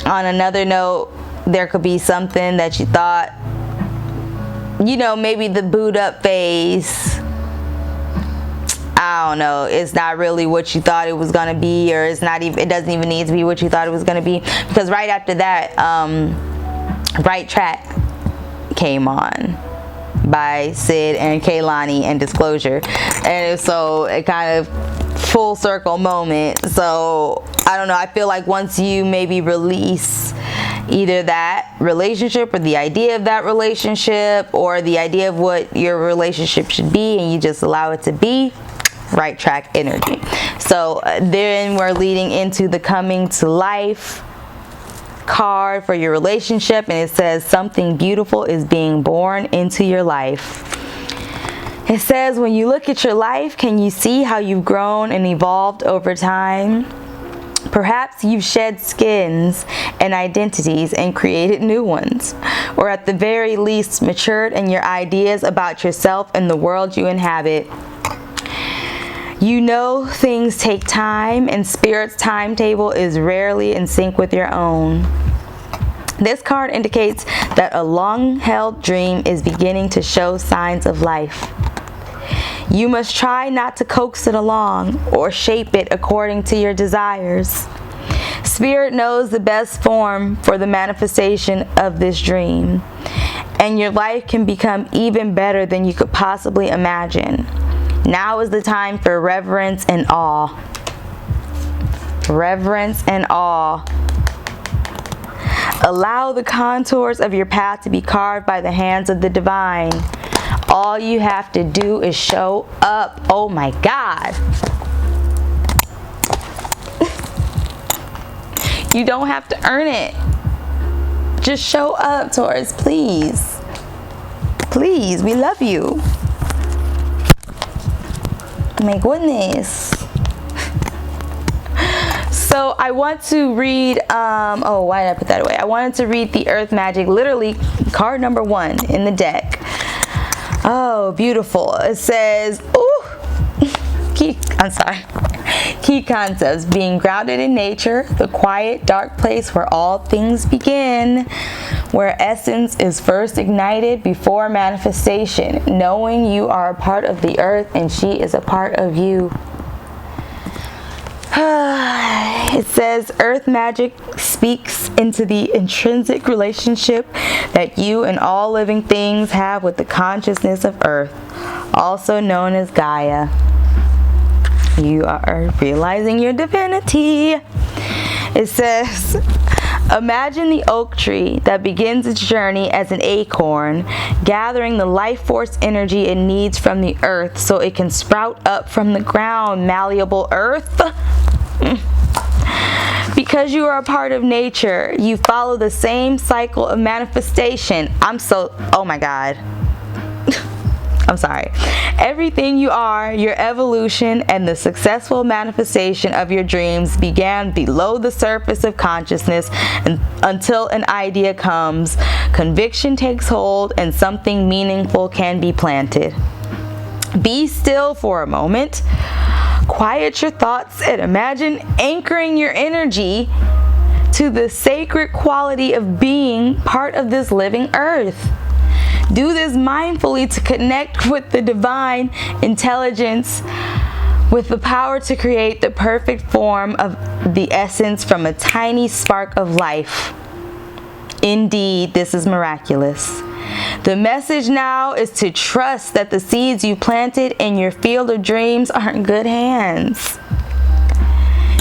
on another note, there could be something that you thought, you know, maybe the boot up phase, I don't know, it's not really what you thought it was gonna be, or it doesn't even need to be what you thought it was gonna be, because right after that, Right Track came on by Sid and Kehlani and Disclosure, and so it kind of full circle moment. So I don't know, I feel like once you maybe release either that relationship or the idea of that relationship or the idea of what your relationship should be, and you just allow it to be, Right Track energy. So then we're leading into the Coming to Life card for your relationship, and it says something beautiful is being born into your life. It says, when you look at your life, can you see how you've grown and evolved over time? Perhaps you've shed skins and identities and created new ones, or at the very least matured in your ideas about yourself and the world you inhabit. You know things take time, and Spirit's timetable is rarely in sync with your own. This card indicates that a long-held dream is beginning to show signs of life. You must try not to coax it along or shape it according to your desires. Spirit knows the best form for the manifestation of this dream, and your life can become even better than you could possibly imagine. Now is the time for reverence and awe. Reverence and awe. Allow the contours of your path to be carved by the hands of the divine. All you have to do is show up. Oh my God. You don't have to earn it. Just show up, Taurus, please. Please, we love you. My goodness. So I want to read, oh, why did I put that away? I wanted to read the Earth Magic, literally card number 1 in the deck. Oh, beautiful. It says, ooh, key concepts: being grounded in nature, the quiet, dark place where all things begin, where essence is first ignited before manifestation, knowing you are a part of the earth and she is a part of you. It says Earth Magic speaks into the intrinsic relationship that you and all living things have with the consciousness of Earth, also known as Gaia. You are realizing your divinity. It says, imagine the oak tree that begins its journey as an acorn, gathering the life force energy it needs from the earth so it can sprout up from the ground. Malleable earth. Because you are a part of nature, you follow the same cycle of manifestation. Oh my God. I'm sorry. Everything you are, your evolution, and the successful manifestation of your dreams began below the surface of consciousness until an idea comes, conviction takes hold, and something meaningful can be planted. Be still for a moment. Quiet your thoughts and imagine anchoring your energy to the sacred quality of being part of this living earth. Do this mindfully to connect with the divine intelligence, with the power to create the perfect form of the essence from a tiny spark of life. Indeed, this is miraculous. The message now is to trust that the seeds you planted in your field of dreams are in good hands.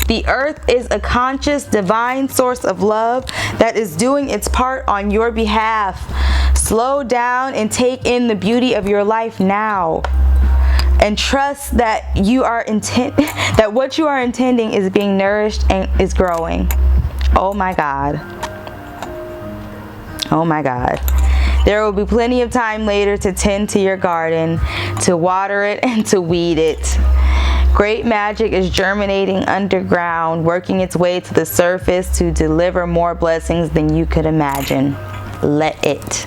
The earth is a conscious, divine source of love that is doing its part on your behalf. Slow down and take in the beauty of your life now. And trust that that what you are intending is being nourished and is growing. Oh my God. Oh my God. There will be plenty of time later to tend to your garden, to water it and to weed it. Great magic is germinating underground, working its way to the surface to deliver more blessings than you could imagine. Let it.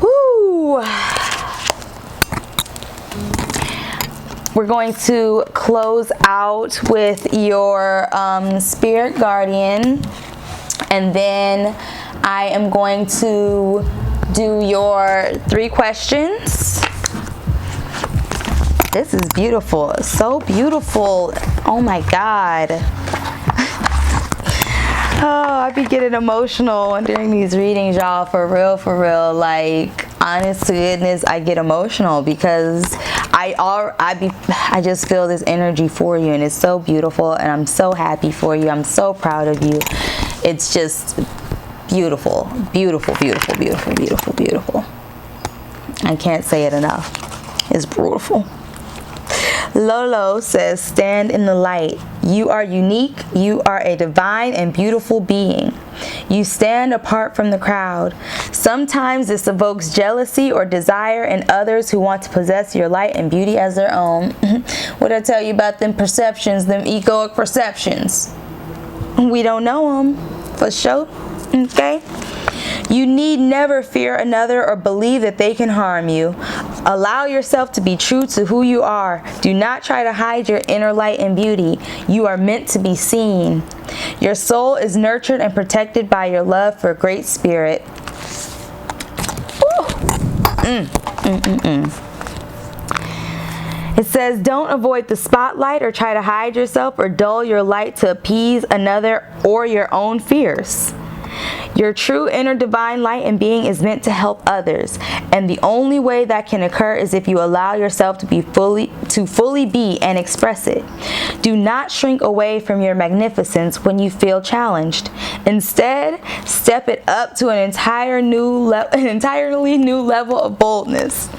Woo! We're going to close out with your spirit guardian. And then I am going to do your 3 questions. This is beautiful. So beautiful. Oh my God. Oh, I be getting emotional during these readings, y'all. For real, for real. Like, honest to goodness, I get emotional because I just feel this energy for you, and it's so beautiful, and I'm so happy for you. I'm so proud of you. It's just beautiful, beautiful, beautiful, beautiful, beautiful, beautiful. I can't say it enough. It's beautiful. Lolo says, stand in the light. You are unique. You are a divine and beautiful being. You stand apart from the crowd. Sometimes this evokes jealousy or desire in others who want to possess your light and beauty as their own. What I tell you about them perceptions, them egoic perceptions? We don't know them for sure. Okay? You need never fear another or believe that they can harm you. Allow yourself to be true to who you are. Do not try to hide your inner light and beauty. You are meant to be seen. Your soul is nurtured and protected by your love for Great Spirit. It says, don't avoid the spotlight or try to hide yourself or dull your light to appease another or your own fears. Your true inner divine light and being is meant to help others, and the only way that can occur is if you allow yourself to fully be and express it. Do not shrink away from your magnificence when you feel challenged. Instead, step it up to an entirely new level of boldness.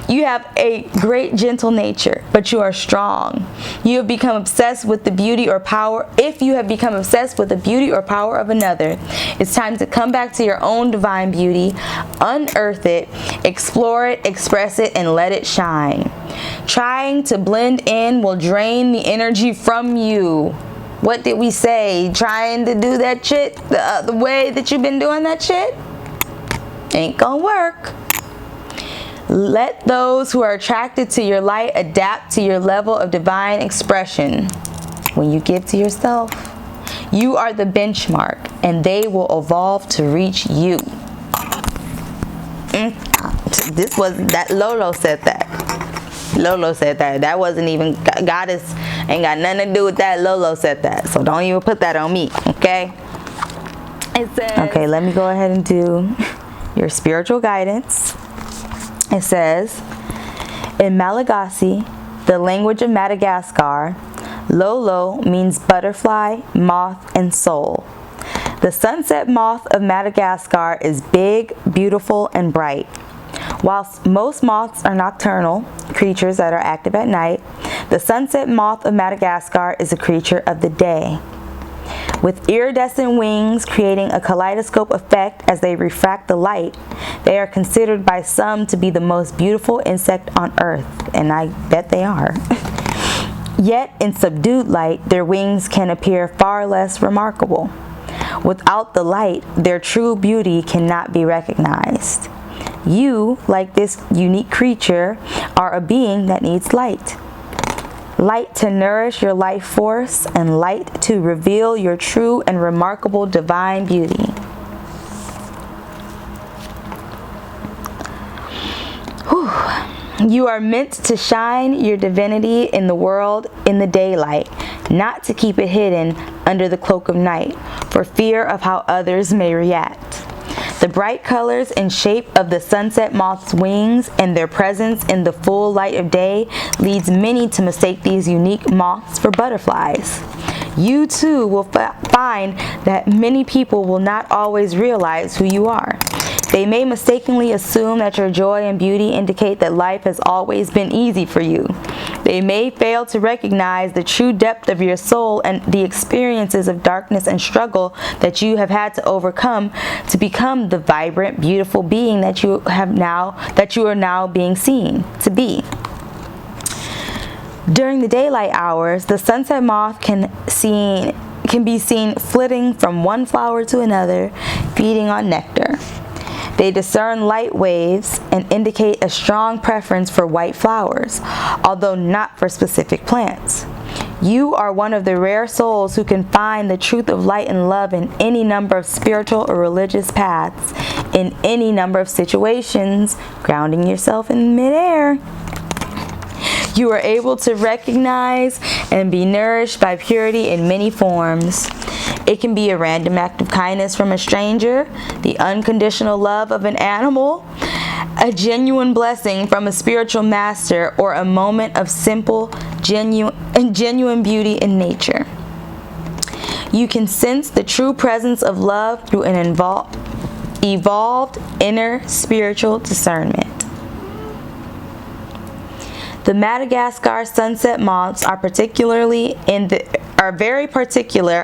You have a great gentle nature, but you are strong. You have become obsessed with the beauty or power. If you have become obsessed with the beauty or power of another, it's time to come back to your own divine beauty, unearth it, explore it, express it, and let it shine. Trying to blend in will drain the energy from you. What did we say? Trying to do that shit the way that you've been doing that shit? Ain't gonna work. Let those who are attracted to your light adapt to your level of divine expression. When you give to yourself, you are the benchmark, and they will evolve to reach you. This was that Lolo said that. Lolo said that. That wasn't even Goddess. Ain't got nothing to do with that. Lolo said that. So don't even put that on me, okay? It says, okay, let me go ahead and do your spiritual guidance. It says, in Malagasy, the language of Madagascar, Lolo means butterfly, moth, and soul. The sunset moth of Madagascar is big, beautiful, and bright. Whilst most moths are nocturnal creatures that are active at night, the sunset moth of Madagascar is a creature of the day. With iridescent wings creating a kaleidoscope effect as they refract the light, they are considered by some to be the most beautiful insect on earth, and I bet they are. Yet, in subdued light, their wings can appear far less remarkable. Without the light, their true beauty cannot be recognized. You, like this unique creature, are a being that needs light. Light to nourish your life force, and light to reveal your true and remarkable divine beauty. Whew. You are meant to shine your divinity in the world in the daylight, not to keep it hidden under the cloak of night, for fear of how others may react. The bright colors and shape of the sunset moth's wings and their presence in the full light of day leads many to mistake these unique moths for butterflies. You too will find that many people will not always realize who you are. They may mistakenly assume that your joy and beauty indicate that life has always been easy for you. They may fail to recognize the true depth of your soul and the experiences of darkness and struggle that you have had to overcome to become the vibrant, beautiful being that you are now being seen to be. During the daylight hours, the sunset moth can be seen flitting from one flower to another, feeding on nectar. They discern light waves and indicate a strong preference for white flowers, although not for specific plants. You are one of the rare souls who can find the truth of light and love in any number of spiritual or religious paths, in any number of situations, grounding yourself in midair. You are able to recognize and be nourished by purity in many forms. It can be a random act of kindness from a stranger, the unconditional love of an animal, a genuine blessing from a spiritual master, or a moment of simple, genuine beauty in nature. You can sense the true presence of love through an evolved inner spiritual discernment. The Madagascar sunset moths are very particular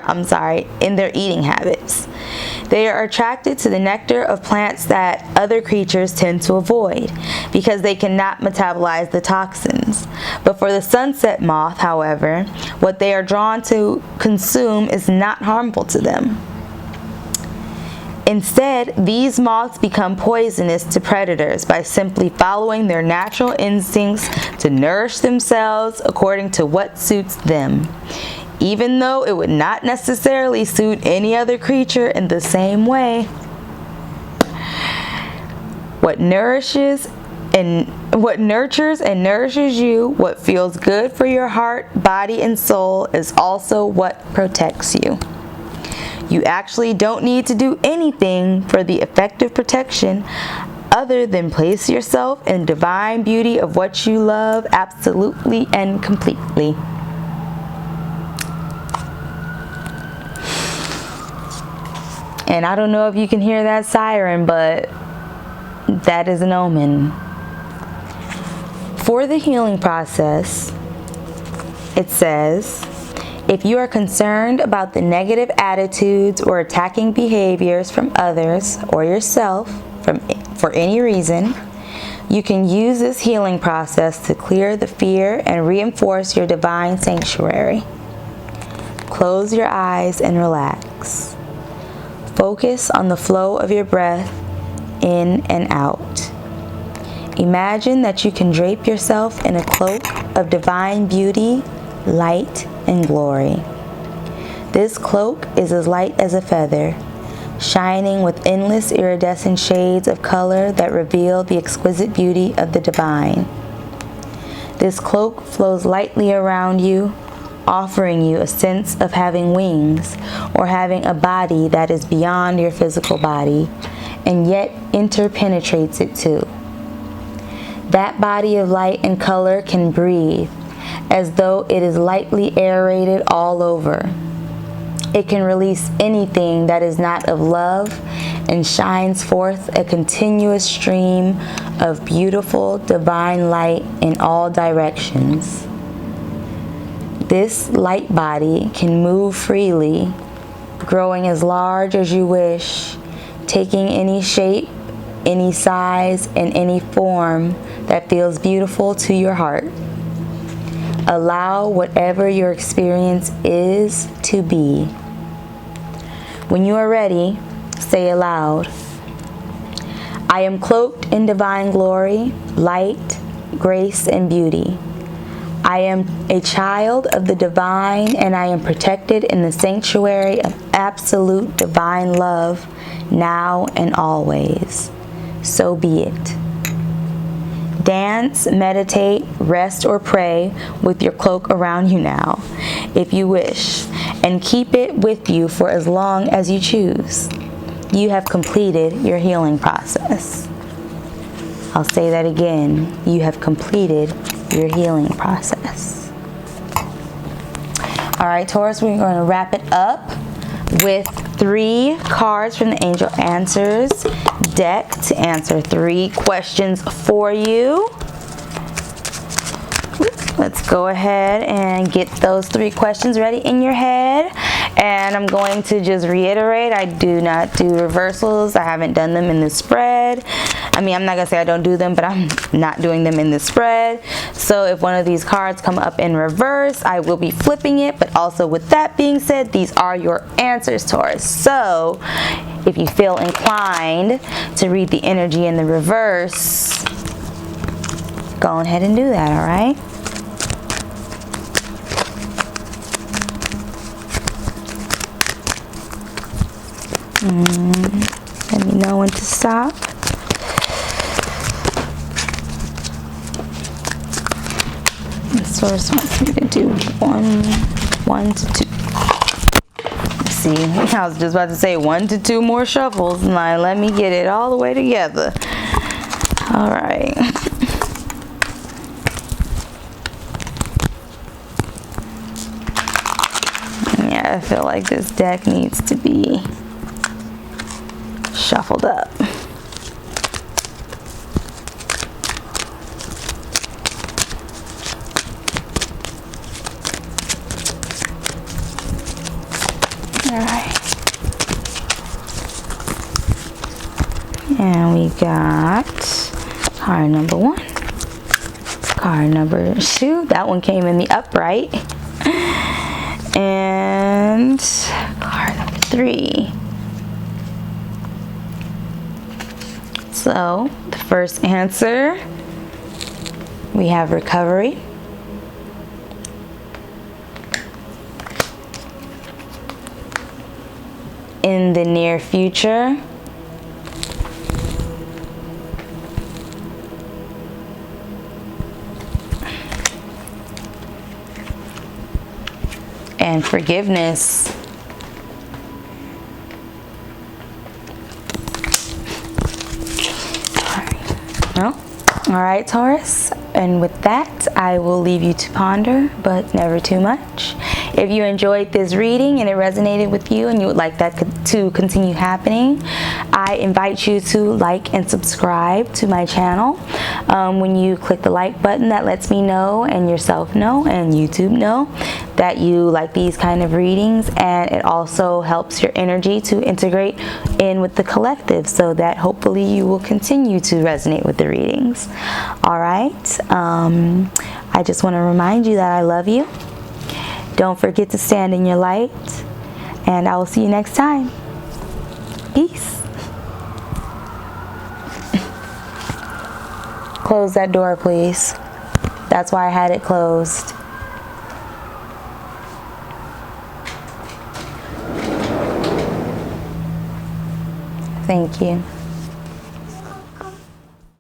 in their eating habits. They are attracted to the nectar of plants that other creatures tend to avoid because they cannot metabolize the toxins. But for the sunset moth, however, what they are drawn to consume is not harmful to them. Instead, these moths become poisonous to predators by simply following their natural instincts to nourish themselves according to what suits them, even though it would not necessarily suit any other creature in the same way. What nurtures and nourishes you, what feels good for your heart, body, and soul, is also what protects you. You actually don't need to do anything for the effective protection other than place yourself in the divine beauty of what you love absolutely and completely. And I don't know if you can hear that siren, but that is an omen. For the healing process, it says, if you are concerned about the negative attitudes or attacking behaviors from others or yourself for any reason, you can use this healing process to clear the fear and reinforce your divine sanctuary. Close your eyes and relax. Focus on the flow of your breath in and out. Imagine that you can drape yourself in a cloak of divine beauty, light, and glory. This cloak is as light as a feather, shining with endless iridescent shades of color that reveal the exquisite beauty of the divine. This cloak flows lightly around you, offering you a sense of having wings or having a body that is beyond your physical body and yet interpenetrates it too. That body of light and color can breathe as though it is lightly aerated all over. It can release anything that is not of love and shines forth a continuous stream of beautiful divine light in all directions. This light body can move freely, growing as large as you wish, taking any shape, any size, and any form that feels beautiful to your heart. Allow whatever your experience is to be. When you are ready, say aloud, I am cloaked in divine glory, light, grace, and beauty. I am a child of the divine, and I am protected in the sanctuary of absolute divine love, now and always. So be it. Dance, meditate, rest, or pray with your cloak around you now, if you wish, and keep it with you for as long as you choose. You have completed your healing process. I'll say that again. You have completed your healing process. All right, Taurus, we're going to wrap it up with 3 cards from the Angel Answers deck to answer 3 questions for you. Let's go ahead and get those 3 questions ready in your head. And I'm going to just reiterate, I do not do reversals. I haven't done them in this spread. I mean, I'm not going to say I don't do them, but I'm not doing them in this spread. So if one of these cards come up in reverse, I will be flipping it. But also with that being said, these are your answers, Taurus. So if you feel inclined to read the energy in the reverse, go ahead and do that, all right? Let me know when to stop. The source wants me to do 1 to 2. See, I was just about to say 1 to 2 more shuffles. Now let me get it all the way together. All right. Yeah, I feel like this deck needs to be shuffled up. All right. And we got card number 1, card number 2. That one came in the upright. And card number 3. So, the first answer, we have recovery. In the near future. And forgiveness. Well, all right, Taurus. And with that, I will leave you to ponder, but never too much. If you enjoyed this reading and it resonated with you and you would like that to continue happening, I invite you to like and subscribe to my channel. When you click the like button, that lets me know and yourself know and YouTube know that you like these kind of readings, and it also helps your energy to integrate in with the collective so that hopefully you will continue to resonate with the readings. All right. I just want to remind you that I love you. Don't forget to stand in your light, and I will see you next time. Peace. Close that door, please. That's why I had it closed. Thank you.